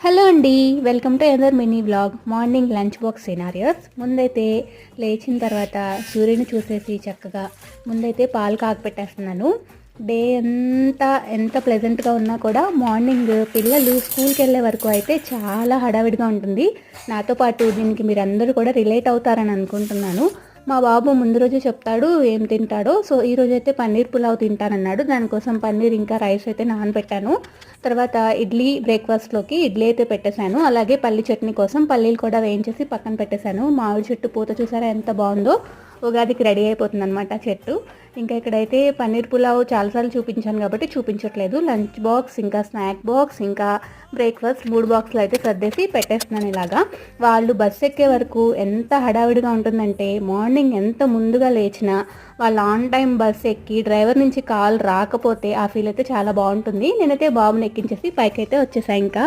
Hello అండి, welcome to either mini vlog. Morning lunch box scenarios. ముందైతే లేచిన తర్వాత సూర్యుని చూసేసి చక్కగా ముందైతే పాలు కాగపెట్టేస్తున్నాను. డే అంతా ఎంత ప్లెజెంట్గా ఉన్నా కూడా మార్నింగ్ పిల్లలు స్కూల్కి వెళ్ళే వరకు అయితే చాలా హడావిడిగా ఉంటుంది. నాతో పాటు దీనికి మీరందరూ కూడా రిలేట్ అవుతారని అనుకుంటున్నాను. మా బాబు ముందు రోజు చెప్తాడు ఏం తింటాడో. సో ఈరోజు అయితే పన్నీర్ పులావ్ తింటానన్నాడు. దానికోసం పన్నీర్ ఇంకా రైస్ అయితే నానబెట్టాను. తర్వాత ఇడ్లీ బ్రేక్ఫాస్ట్లోకి ఇడ్లీ అయితే పెట్టేశాను. అలాగే పల్లి చట్నీ కోసం పల్లీలు కూడా వేయించేసి పక్కన పెట్టేశాను. మామిడి చెట్టు పూత చూసారా ఎంత బాగుందో. ఉగాదికి రెడీ అయిపోతుంది అనమాట చెట్టు. ఇంకా ఇక్కడైతే పన్నీర్ పులావ్ చాలాసార్లు చూపించాను కాబట్టి చూపించట్లేదు. లంచ్ బాక్స్ ఇంకా స్నాక్ బాక్స్ ఇంకా బ్రేక్ఫాస్ట్ 3 బాక్స్లు అయితే సర్దేసి పెట్టేస్తున్నాను. ఇలాగా వాళ్ళు బస్సు ఎక్కే వరకు ఎంత హడావిడిగా ఉంటుందంటే మార్నింగ్ ఎంత ముందుగా లేచినా వాళ్ళు ఆన్ టైం బస్ ఎక్కి డ్రైవర్ నుంచి కాల్ రాకపోతే ఆ ఫీల్ అయితే చాలా బాగుంటుంది. నేనైతే బాబుని ఎక్కించేసి పైకి అయితే వచ్చేసాను. ఇంకా